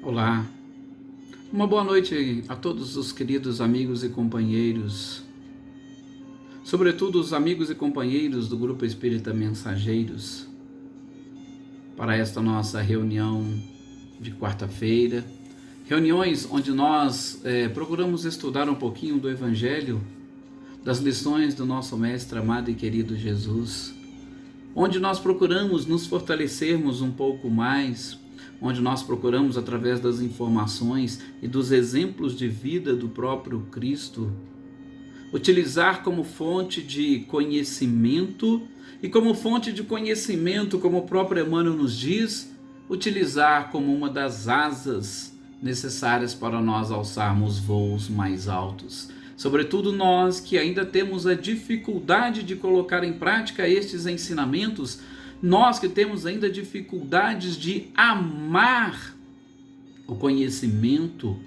Olá, uma boa noite a todos os queridos amigos e companheiros, sobretudo os amigos e companheiros do Grupo Espírita Mensageiros, para esta nossa reunião de quarta-feira, reuniões onde nós procuramos estudar um pouquinho do Evangelho, das lições do nosso Mestre amado e querido Jesus, onde nós procuramos nos fortalecermos um pouco mais, onde nós procuramos, através das informações e dos exemplos de vida do próprio Cristo, utilizar como fonte de conhecimento, e como fonte de conhecimento, como o próprio Emmanuel nos diz, utilizar como uma das asas necessárias para nós alçarmos voos mais altos. Sobretudo nós que ainda temos a dificuldade de colocar em prática estes ensinamentos, nós que temos ainda dificuldades de amar o conhecimento,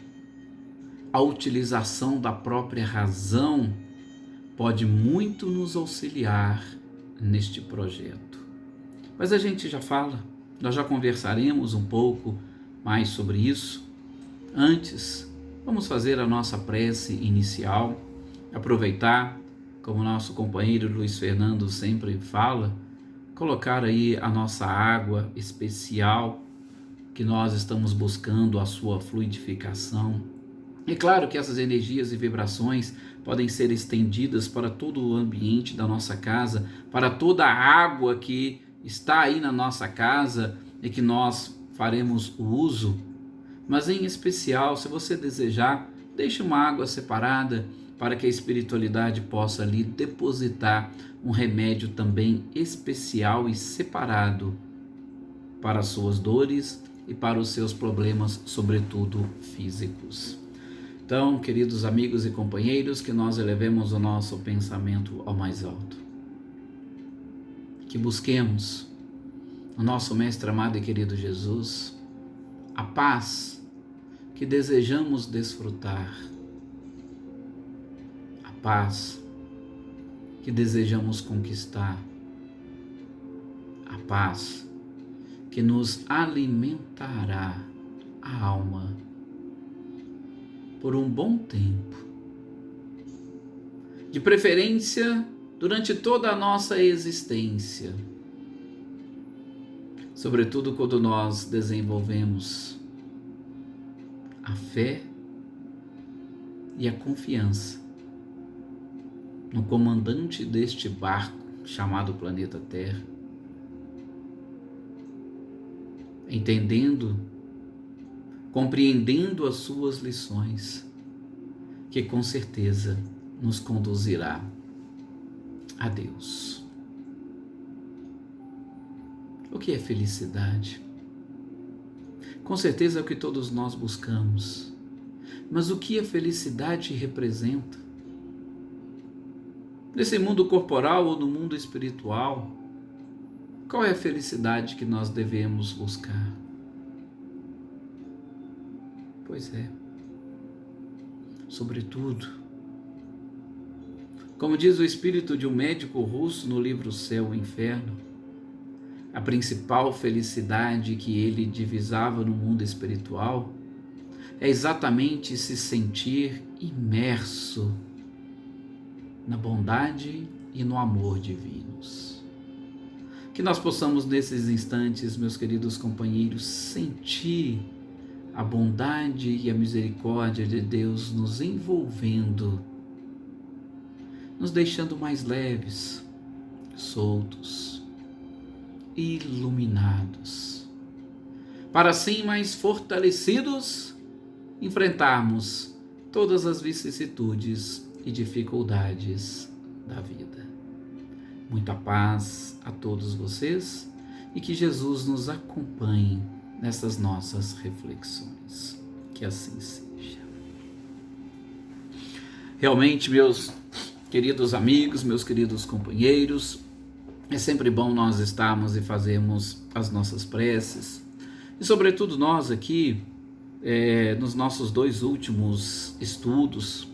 a utilização da própria razão pode muito nos auxiliar neste projeto. Mas a gente já fala, nós já conversaremos um pouco mais sobre isso. Antes, vamos fazer a nossa prece inicial, aproveitar, como nosso companheiro Luiz Fernando sempre fala, colocar aí a nossa água especial, que nós estamos buscando a sua fluidificação. É claro que essas energias e vibrações podem ser estendidas para todo o ambiente da nossa casa, para toda a água que está aí na nossa casa e que nós faremos o uso. Mas em especial, se você desejar, deixe uma água separada para que a espiritualidade possa ali depositar um remédio também especial e separado para as suas dores e para os seus problemas, sobretudo físicos. Então, queridos amigos e companheiros, que nós elevemos o nosso pensamento ao mais alto. Que busquemos o nosso Mestre amado e querido Jesus, a paz que desejamos desfrutar, a paz que desejamos conquistar, a paz que nos alimentará a alma por um bom tempo, de preferência durante toda a nossa existência, sobretudo quando nós desenvolvemos a fé e a confiança no comandante deste barco chamado planeta Terra, entendendo, compreendendo as suas lições, que com certeza nos conduzirá a Deus. O que é felicidade? Com certeza é o que todos nós buscamos. Mas o que a felicidade representa? Nesse mundo corporal ou no mundo espiritual, qual é a felicidade que nós devemos buscar? Pois é, sobretudo, como diz o espírito de um médico russo no livro Céu e Inferno, a principal felicidade que ele divisava no mundo espiritual é exatamente se sentir imerso na bondade e no amor divinos. Que nós possamos nesses instantes, meus queridos companheiros, sentir a bondade e a misericórdia de Deus nos envolvendo, nos deixando mais leves, soltos, iluminados, para assim mais fortalecidos enfrentarmos todas as vicissitudes e dificuldades da vida. Muita paz a todos vocês e que Jesus nos acompanhe nessas nossas reflexões. Que assim seja. Realmente, meus queridos amigos, meus queridos companheiros, é sempre bom nós estarmos e fazermos as nossas preces. E sobretudo nós aqui, nos nossos 2 últimos estudos,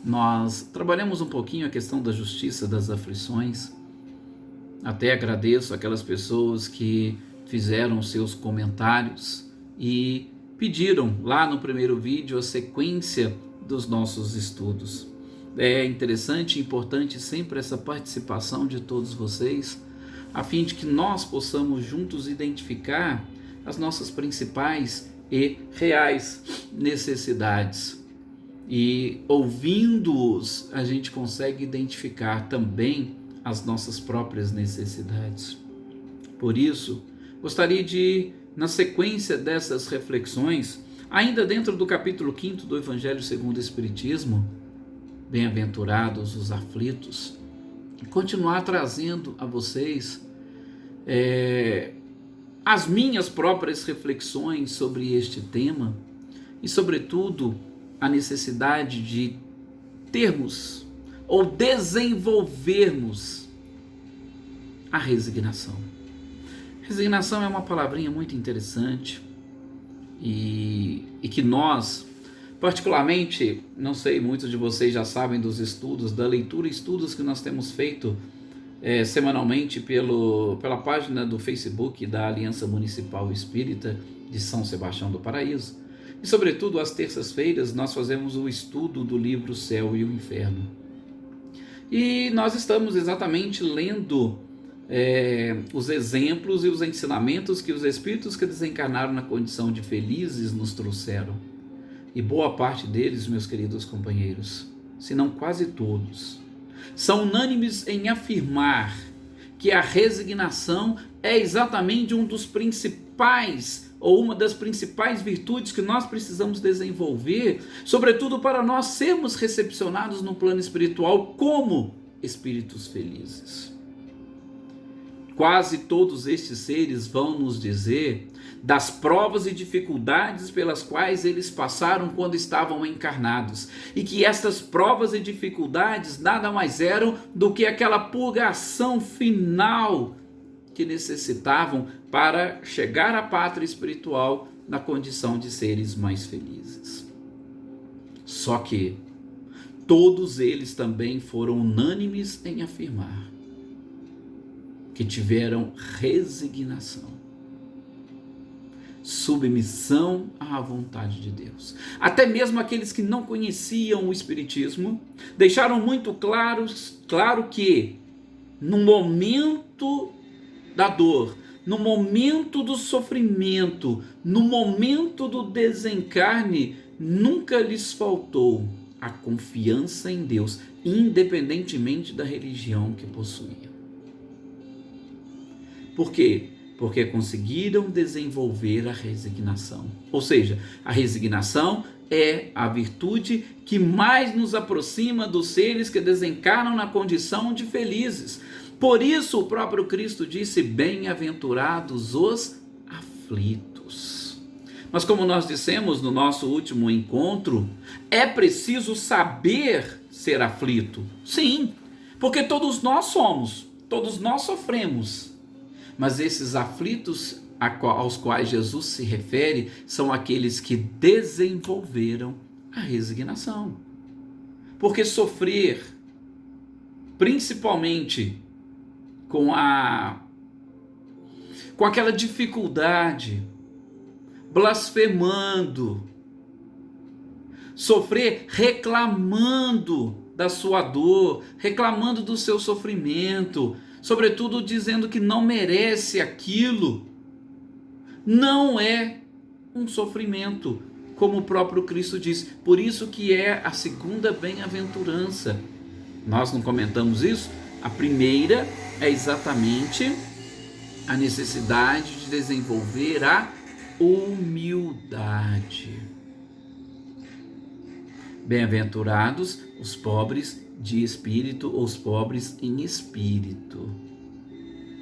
nós trabalhamos um pouquinho a questão da justiça das aflições. Até agradeço aquelas pessoas que fizeram seus comentários e pediram lá no primeiro vídeo a sequência dos nossos estudos. É interessante e importante sempre essa participação de todos vocês, a fim de que nós possamos juntos identificar as nossas principais e reais necessidades. E ouvindo-os, a gente consegue identificar também as nossas próprias necessidades. Por isso, gostaria de, na sequência dessas reflexões, ainda dentro do capítulo 5 do Evangelho segundo o Espiritismo, bem-aventurados os aflitos, continuar trazendo a vocês as minhas próprias reflexões sobre este tema e, sobretudo, a necessidade de termos ou desenvolvermos a resignação. Resignação é uma palavrinha muito interessante e que nós, particularmente, não sei, muitos de vocês já sabem dos estudos, da leitura e estudos que nós temos feito semanalmente pela página do Facebook da Aliança Municipal Espírita de São Sebastião do Paraíso. E, sobretudo, às terças-feiras, nós fazemos o estudo do livro Céu e o Inferno. E nós estamos exatamente lendo os exemplos e os ensinamentos que os espíritos que desencarnaram na condição de felizes nos trouxeram. E boa parte deles, meus queridos companheiros, se não quase todos, são unânimes em afirmar que a resignação é exatamente um dos principais ou uma das principais virtudes que nós precisamos desenvolver, sobretudo para nós sermos recepcionados no plano espiritual como espíritos felizes. Quase todos estes seres vão nos dizer das provas e dificuldades pelas quais eles passaram quando estavam encarnados, e que estas provas e dificuldades nada mais eram do que aquela purgação final que necessitavam para chegar à pátria espiritual na condição de seres mais felizes. Só que todos eles também foram unânimes em afirmar que tiveram resignação, submissão à vontade de Deus. Até mesmo aqueles que não conheciam o Espiritismo deixaram muito claro que no momento da dor, no momento do sofrimento, no momento do desencarne, nunca lhes faltou a confiança em Deus, independentemente da religião que possuíam. Por quê? Porque conseguiram desenvolver a resignação. Ou seja, a resignação é a virtude que mais nos aproxima dos seres que desencarnam na condição de felizes. Por isso o próprio Cristo disse: bem-aventurados os aflitos. Mas como nós dissemos no nosso último encontro, é preciso saber ser aflito. Sim, porque todos nós somos, todos nós sofremos. Mas esses aflitos aos quais Jesus se refere são aqueles que desenvolveram a resignação. Porque sofrer, principalmente com aquela dificuldade, blasfemando, sofrer reclamando da sua dor, reclamando do seu sofrimento, sobretudo dizendo que não merece aquilo, não é um sofrimento, como o próprio Cristo diz. Por isso que é a segunda bem-aventurança. Nós não comentamos isso? A primeira é exatamente a necessidade de desenvolver a humildade. Bem-aventurados os pobres de espírito, ou os pobres em espírito.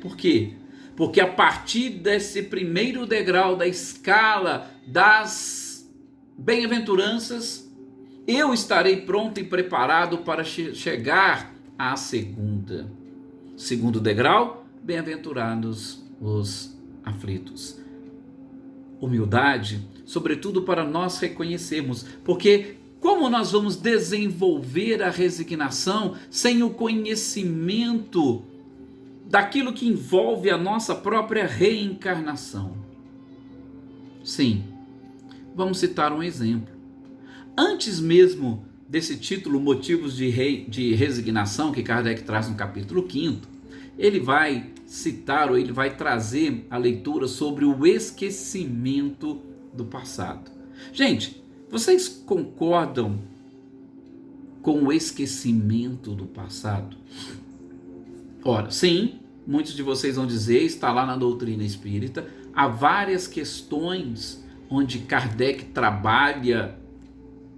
Por quê? Porque a partir desse primeiro degrau da escala das bem-aventuranças, eu estarei pronto e preparado para chegar à segunda. Segundo degrau, bem-aventurados os aflitos. Humildade, sobretudo para nós reconhecermos, porque como nós vamos desenvolver a resignação sem o conhecimento daquilo que envolve a nossa própria reencarnação? Sim, Vamos citar um exemplo. Antes mesmo desse título, Motivos de Resignação, que Kardec traz no capítulo 5º, ele vai citar, ou ele vai trazer a leitura sobre o esquecimento do passado. Gente, vocês concordam com o esquecimento do passado? Ora, sim, muitos de vocês vão dizer, está lá na doutrina espírita, há várias questões onde Kardec trabalha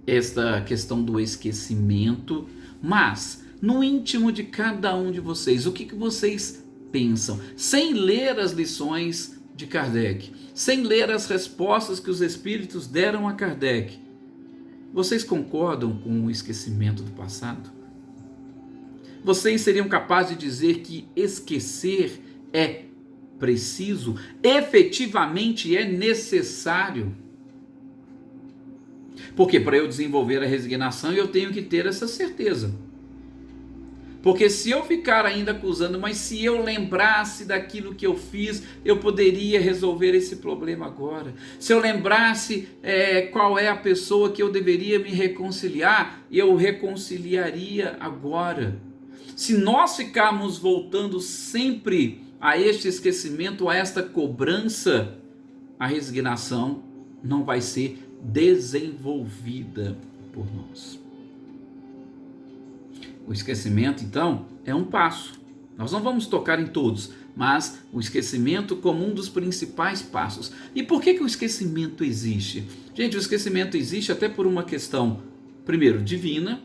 esta questão do esquecimento, mas no íntimo de cada um de vocês, o que vocês pensam? Sem ler as lições de Kardec, sem ler as respostas que os espíritos deram a Kardec, vocês concordam com o esquecimento do passado? Vocês seriam capazes de dizer que esquecer é preciso, efetivamente é necessário? Porque para eu desenvolver a resignação eu tenho que ter essa certeza. Porque se eu ficar ainda acusando, mas se eu lembrasse daquilo que eu fiz, eu poderia resolver esse problema agora. Se eu lembrasse qual é a pessoa que eu deveria me reconciliar, eu reconciliaria agora. Se nós ficarmos voltando sempre a este esquecimento, a esta cobrança, a resignação não vai ser desenvolvida por nós. O esquecimento, então, é um passo. Nós não vamos tocar em todos, mas o esquecimento como um dos principais passos. E por que o esquecimento existe? Gente, o esquecimento existe até por uma questão, primeiro, divina,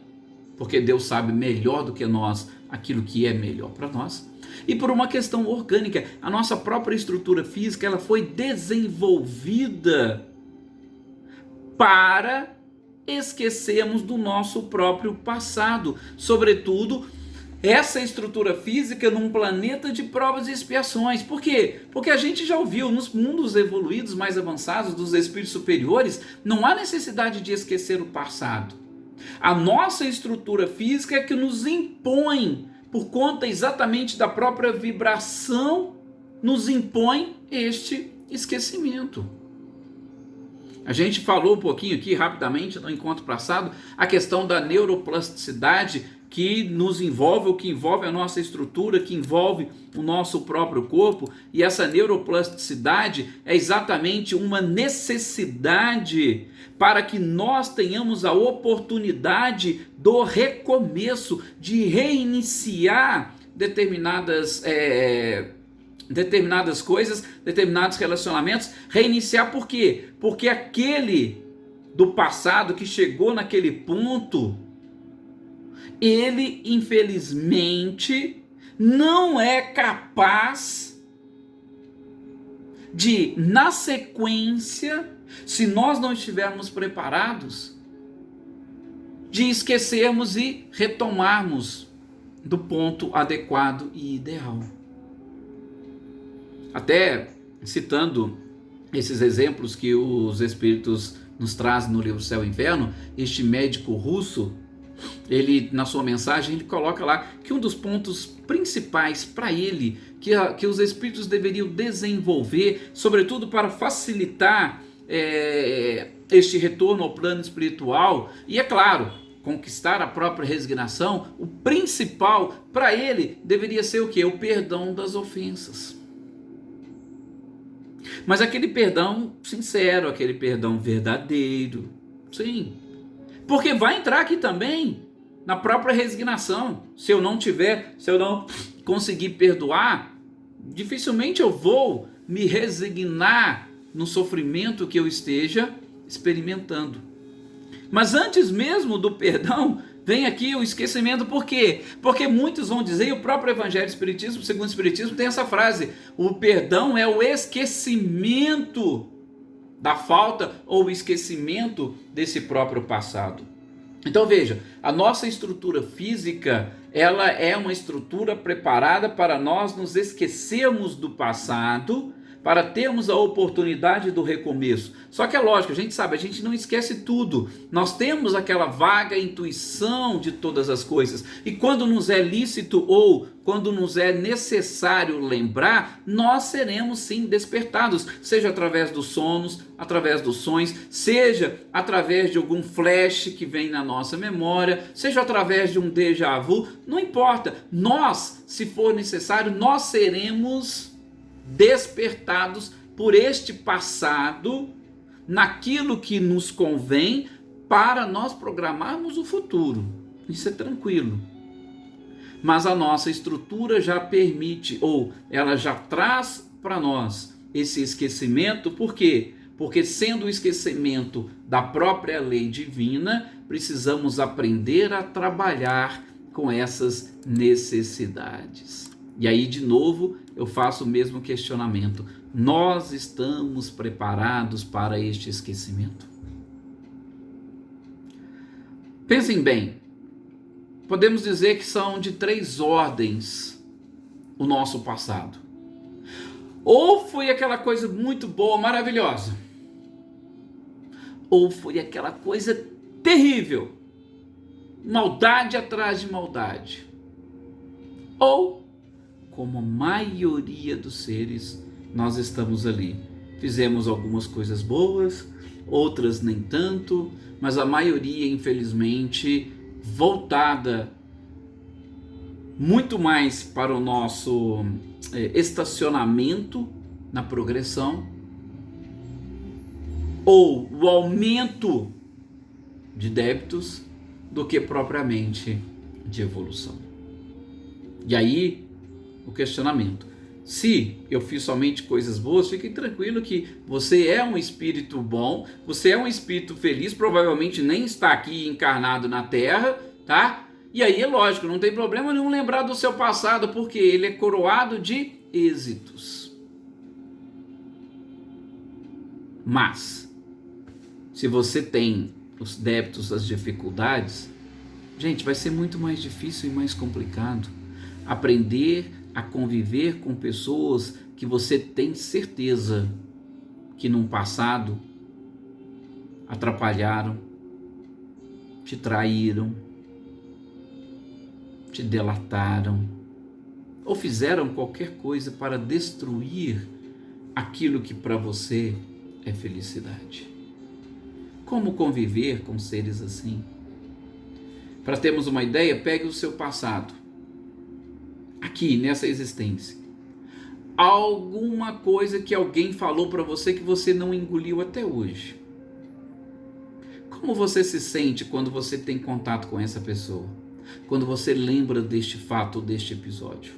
porque Deus sabe melhor do que nós aquilo que é melhor para nós, e por uma questão orgânica. A nossa própria estrutura física, ela foi desenvolvida para esquecermos do nosso próprio passado, sobretudo essa estrutura física num planeta de provas e expiações. Por quê? Porque a gente já ouviu, nos mundos evoluídos mais avançados, dos espíritos superiores, não há necessidade de esquecer o passado. A nossa estrutura física é que nos impõe, por conta exatamente da própria vibração, nos impõe este esquecimento. A gente falou um pouquinho aqui rapidamente no encontro passado a questão da neuroplasticidade que nos envolve, ou que envolve a nossa estrutura, que envolve o nosso próprio corpo, e essa neuroplasticidade é exatamente uma necessidade para que nós tenhamos a oportunidade do recomeço, de reiniciar determinadas coisas, determinados relacionamentos. Reiniciar por quê? Porque aquele do passado que chegou naquele ponto, ele infelizmente não é capaz de, na sequência, se nós não estivermos preparados, de esquecermos e retomarmos do ponto adequado e ideal. Até citando esses exemplos que os espíritos nos trazem no livro Céu e Inferno, este médico russo, ele, na sua mensagem, ele coloca lá que um dos pontos principais para ele, que os espíritos deveriam desenvolver, sobretudo para facilitar este retorno ao plano espiritual, e é claro, conquistar a própria resignação, o principal para ele deveria ser o quê? O perdão das ofensas. Mas aquele perdão sincero, aquele perdão verdadeiro, sim. Porque vai entrar aqui também na própria resignação. Se eu não conseguir perdoar, dificilmente eu vou me resignar no sofrimento que eu esteja experimentando. Mas antes mesmo do perdão, vem aqui o esquecimento. Por quê? Porque muitos vão dizer, e o próprio Evangelho Espiritismo, segundo o Espiritismo, tem essa frase: o perdão é o esquecimento da falta ou o esquecimento desse próprio passado. Então veja, a nossa estrutura física, ela é uma estrutura preparada para nós nos esquecermos do passado, para termos a oportunidade do recomeço. Só que é lógico, a gente sabe, a gente não esquece tudo. Nós temos aquela vaga intuição de todas as coisas. E quando nos é lícito ou quando nos é necessário lembrar, nós seremos sim despertados, seja através dos sonos, através dos sonhos, seja através de algum flash que vem na nossa memória, seja através de um déjà vu, não importa. Nós, se for necessário, nós seremos despertados por este passado naquilo que nos convém para nós programarmos o futuro. Isso é tranquilo. Mas a nossa estrutura já permite, ou ela já traz para nós esse esquecimento. Por quê? Porque sendo o esquecimento da própria lei divina, precisamos aprender a trabalhar com essas necessidades. E aí, de novo, eu faço o mesmo questionamento. Nós estamos preparados para este esquecimento? Pensem bem. Podemos dizer que são de 3 ordens o nosso passado. Ou foi aquela coisa muito boa, maravilhosa. Ou foi aquela coisa terrível. Maldade atrás de maldade. Ou, como a maioria dos seres, nós estamos ali. Fizemos algumas coisas boas, outras nem tanto, mas a maioria, infelizmente, voltada muito mais para o nosso estacionamento na progressão, ou o aumento de débitos, do que propriamente de evolução. E aí, o questionamento. Se eu fiz somente coisas boas, fique tranquilo que você é um espírito bom, você é um espírito feliz, provavelmente nem está aqui encarnado na Terra, tá? E aí é lógico, não tem problema nenhum lembrar do seu passado, porque ele é coroado de êxitos. Mas, se você tem os débitos, as dificuldades, gente, vai ser muito mais difícil e mais complicado aprender a conviver com pessoas que você tem certeza que no passado atrapalharam, te traíram, te delataram ou fizeram qualquer coisa para destruir aquilo que para você é felicidade. Como conviver com seres assim? Para termos uma ideia, pegue o seu passado. Aqui, nessa existência. Alguma coisa que alguém falou para você que você não engoliu até hoje. Como você se sente quando você tem contato com essa pessoa? Quando você lembra deste fato, deste episódio?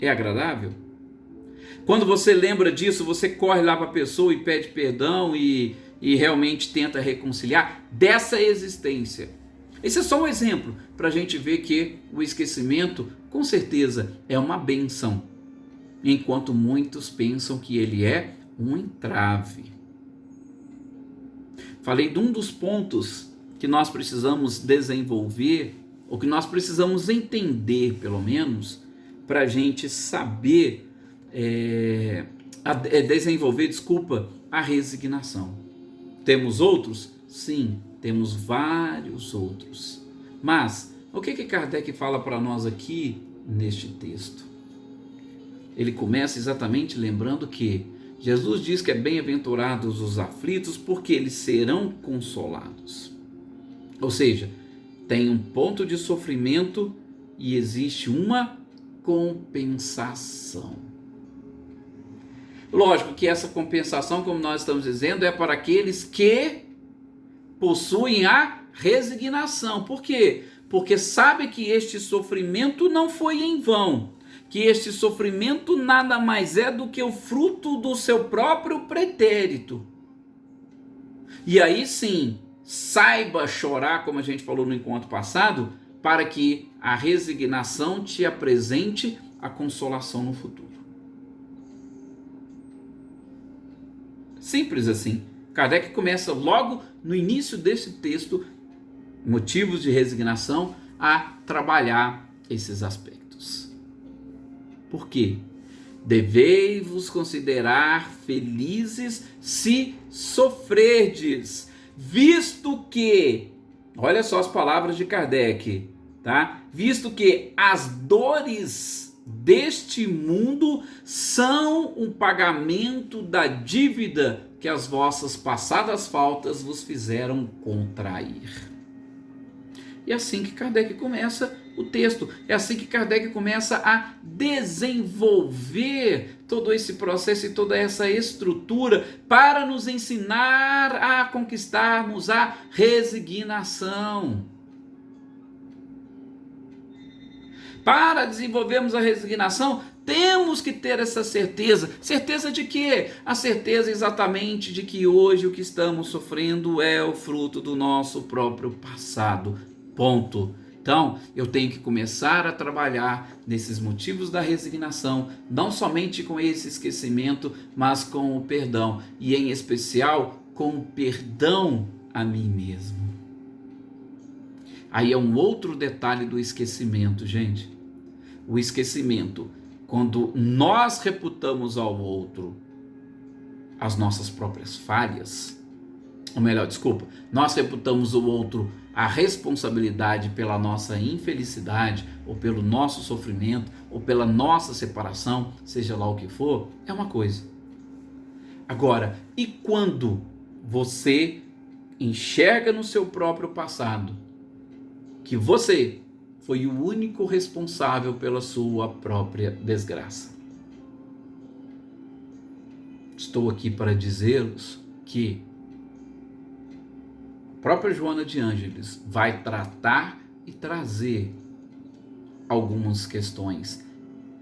É agradável? Quando você lembra disso, você corre lá para a pessoa e pede perdão e realmente tenta reconciliar dessa existência. Esse é só um exemplo para a gente ver que o esquecimento, com certeza, é uma bênção, enquanto muitos pensam que ele é um entrave. Falei de um dos pontos que nós precisamos desenvolver, ou que nós precisamos entender, pelo menos, para a gente saber desenvolver, a resignação. Temos outros? Sim, temos vários outros. Mas, o que Kardec fala para nós aqui neste texto? Ele começa exatamente lembrando que Jesus diz que é bem-aventurados os aflitos porque eles serão consolados. Ou seja, tem um ponto de sofrimento e existe uma compensação. Lógico que essa compensação, como nós estamos dizendo, é para aqueles que possuem a resignação. Por quê? Porque sabe que este sofrimento não foi em vão, que este sofrimento nada mais é do que o fruto do seu próprio pretérito. E aí sim, saiba chorar, como a gente falou no encontro passado, para que a resignação te apresente a consolação no futuro. Simples assim. Kardec começa logo no início desse texto, motivos de resignação, a trabalhar esses aspectos. Por quê? Devei-vos considerar felizes se sofrerdes, visto que, olha só as palavras de Kardec, tá? Visto que as dores deste mundo são um pagamento da dívida que as vossas passadas faltas vos fizeram contrair. E é assim que Kardec começa o texto, é assim que Kardec começa a desenvolver todo esse processo e toda essa estrutura para nos ensinar a conquistarmos a resignação. Para desenvolvermos a resignação, temos que ter essa certeza. Certeza de quê? A certeza exatamente de que hoje o que estamos sofrendo é o fruto do nosso próprio passado. Ponto. Então, eu tenho que começar a trabalhar nesses motivos da resignação, não somente com esse esquecimento, mas com o perdão. E em especial, com o perdão a mim mesmo. Aí é um outro detalhe do esquecimento, gente. O esquecimento, quando nós reputamos ao outro as nossas próprias falhas, ou melhor, desculpa, nós reputamos ao outro a responsabilidade pela nossa infelicidade, ou pelo nosso sofrimento, ou pela nossa separação, seja lá o que for, é uma coisa. Agora, e quando você enxerga no seu próprio passado que você foi o único responsável pela sua própria desgraça? Estou aqui para dizer-vos que a própria Joana de Ângeles vai tratar e trazer algumas questões,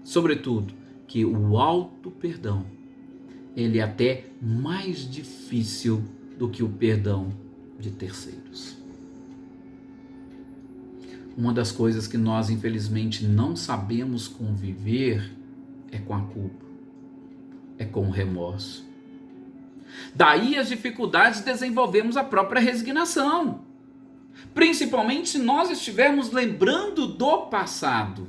sobretudo que o auto-perdão, ele é até mais difícil do que o perdão de terceiros. Uma das coisas que nós, infelizmente, não sabemos conviver é com a culpa, é com o remorso. Daí as dificuldades de desenvolvermos a própria resignação, principalmente se nós estivermos lembrando do passado.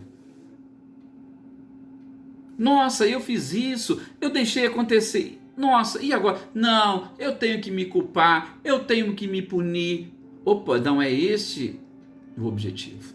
Nossa, eu fiz isso, eu deixei acontecer. Nossa, e agora? Não, eu tenho que me culpar, eu tenho que me punir. Opa, não é este o objetivo.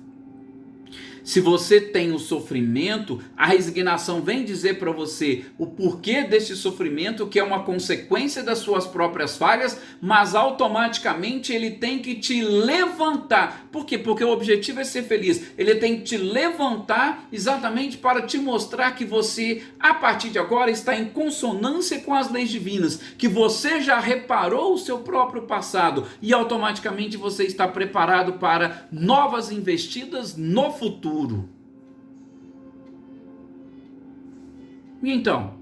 Se você tem o sofrimento, a resignação vem dizer para você o porquê desse sofrimento, que é uma consequência das suas próprias falhas, mas automaticamente ele tem que te levantar. Por quê? Porque o objetivo é ser feliz. Ele tem que te levantar exatamente para te mostrar que você, a partir de agora, está em consonância com as leis divinas, que você já reparou o seu próprio passado e automaticamente você está preparado para novas investidas no futuro. E então,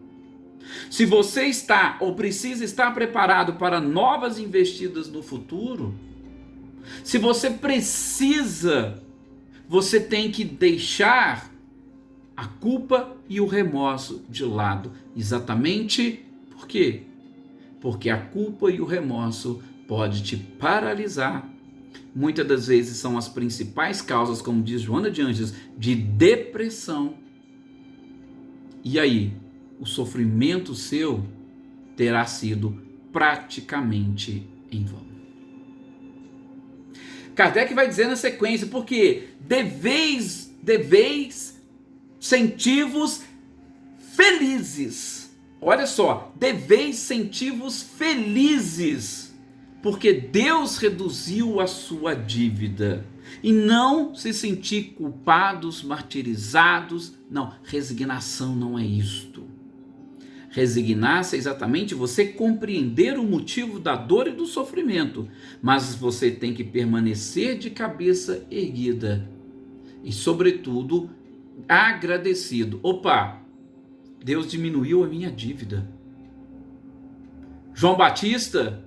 se você está ou precisa estar preparado para novas investidas no futuro, se você precisa, você tem que deixar a culpa e o remorso de lado. Exatamente por quê? Porque a culpa e o remorso pode te paralisar. Muitas das vezes são as principais causas, como diz Joana de Ângeles, de depressão. E aí, o sofrimento seu terá sido praticamente em vão. Kardec vai dizer na sequência, porque deveis sentir-vos felizes. Olha só, deveis sentir-vos felizes, porque Deus reduziu a sua dívida. E não se sentir culpados, martirizados. Não, resignação não é isto. Resignar-se é exatamente você compreender o motivo da dor e do sofrimento, mas você tem que permanecer de cabeça erguida e, sobretudo, agradecido. Opa, Deus diminuiu a minha dívida. João Batista,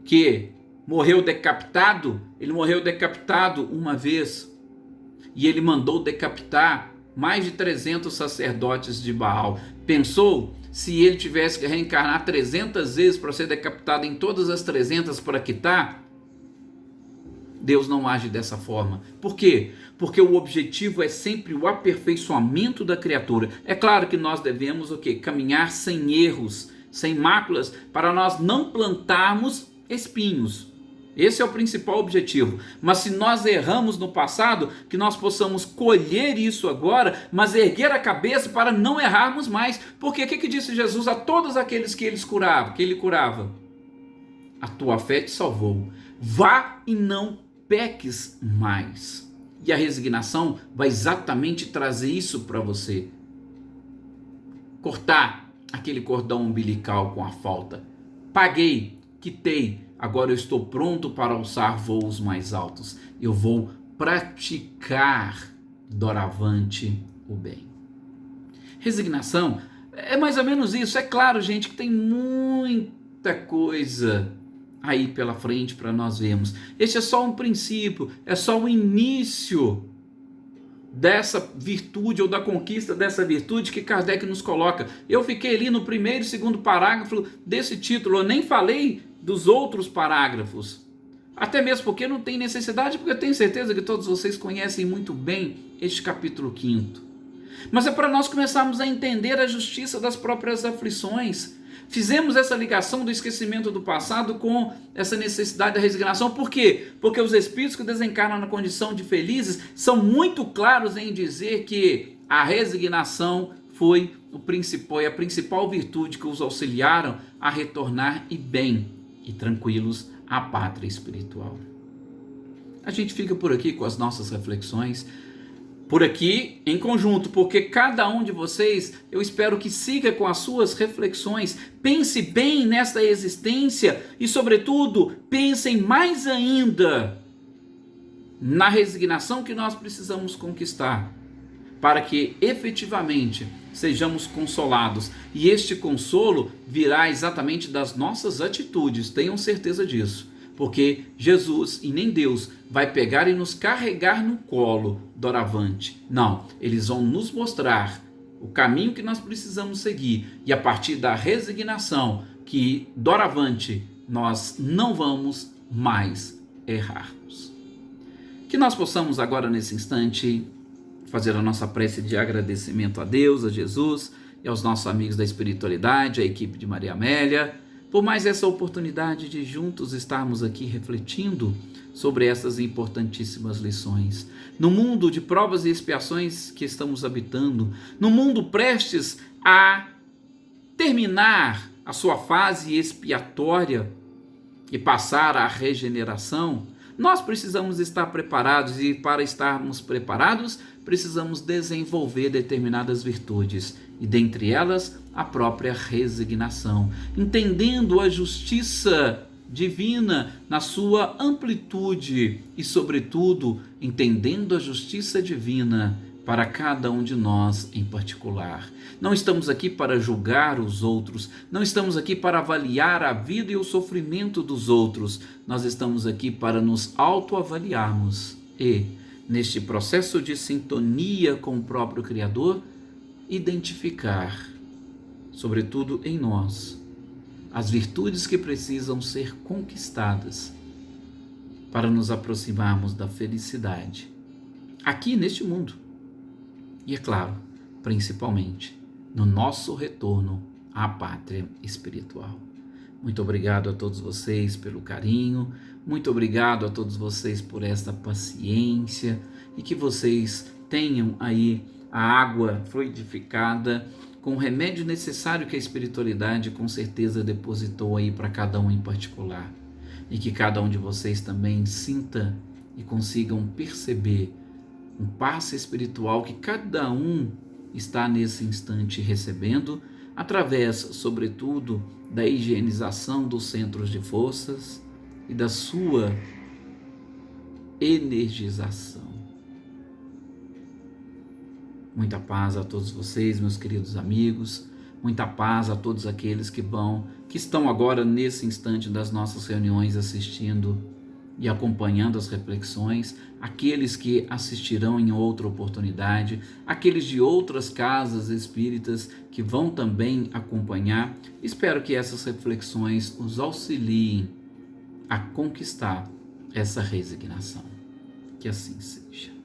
que morreu decapitado, ele morreu decapitado uma vez, e ele mandou decapitar mais de 300 sacerdotes de Baal. Pensou se ele tivesse que reencarnar 300 vezes para ser decapitado em todas as 300 para quitar? Deus não age dessa forma. Por quê? Porque o objetivo é sempre o aperfeiçoamento da criatura. É claro que nós devemos o quê? Caminhar sem erros, sem máculas, para nós não plantarmos espinhos. Esse é o principal objetivo. Mas se nós erramos no passado, que nós possamos colher isso agora, mas erguer a cabeça para não errarmos mais. Porque o que disse Jesus a todos aqueles que ele curava? A tua fé te salvou. Vá e não peques mais. E a resignação vai exatamente trazer isso para você. Cortar aquele cordão umbilical com a falta. Paguei, quitei, agora eu estou pronto para alçar voos mais altos. Eu vou praticar doravante o bem. Resignação é mais ou menos isso. É claro, gente, que tem muita coisa aí pela frente para nós vermos. Este é só um princípio, é só o início dessa virtude ou da conquista dessa virtude que Kardec nos coloca. Eu fiquei ali no primeiro e segundo parágrafo desse título, eu nem falei dos outros parágrafos, até mesmo porque não tem necessidade, porque eu tenho certeza que todos vocês conhecem muito bem este capítulo 5º. Mas é para nós começarmos a entender a justiça das próprias aflições. Fizemos essa ligação do esquecimento do passado com essa necessidade da resignação. Por quê? Porque os espíritos que desencarnam na condição de felizes são muito claros em dizer que a resignação foi a principal virtude que os auxiliaram a retornar e bem e tranquilos à pátria espiritual. A gente fica por aqui com as nossas reflexões, por aqui em conjunto, porque cada um de vocês, eu espero que siga com as suas reflexões, pense bem nesta existência e, sobretudo, pensem mais ainda na resignação que nós precisamos conquistar, para que efetivamente sejamos consolados. E este consolo virá exatamente das nossas atitudes, tenham certeza disso. Porque Jesus e nem Deus vai pegar e nos carregar no colo doravante. Não, eles vão nos mostrar o caminho que nós precisamos seguir. E a partir da resignação, que doravante nós não vamos mais errarmos. Que nós possamos agora nesse instante fazer a nossa prece de agradecimento a Deus, a Jesus e aos nossos amigos da espiritualidade, a equipe de Maria Amélia, por mais essa oportunidade de juntos estarmos aqui refletindo sobre essas importantíssimas lições. No mundo de provas e expiações que estamos habitando, no mundo prestes a terminar a sua fase expiatória e passar à regeneração, nós precisamos estar preparados e, para estarmos preparados, precisamos desenvolver determinadas virtudes e, dentre elas, a própria resignação, entendendo a justiça divina na sua amplitude e, sobretudo, entendendo a justiça divina para cada um de nós em particular. Não estamos aqui para julgar os outros, não estamos aqui para avaliar a vida e o sofrimento dos outros, nós estamos aqui para nos autoavaliarmos e, neste processo de sintonia com o próprio Criador, identificar, sobretudo em nós, as virtudes que precisam ser conquistadas para nos aproximarmos da felicidade aqui neste mundo. E, é claro, principalmente no nosso retorno à pátria espiritual. Muito obrigado a todos vocês pelo carinho, muito obrigado a todos vocês por esta paciência e que vocês tenham aí a água fluidificada com o remédio necessário que a espiritualidade com certeza depositou aí para cada um em particular. E que cada um de vocês também sinta e consigam perceber um passe espiritual que cada um está nesse instante recebendo, através, sobretudo, da higienização dos centros de forças e da sua energização. Muita paz a todos vocês, meus queridos amigos, muita paz a todos aqueles que estão agora nesse instante das nossas reuniões assistindo e acompanhando as reflexões, aqueles que assistirão em outra oportunidade, aqueles de outras casas espíritas que vão também acompanhar. Espero que essas reflexões os auxiliem a conquistar essa resignação. Que assim seja.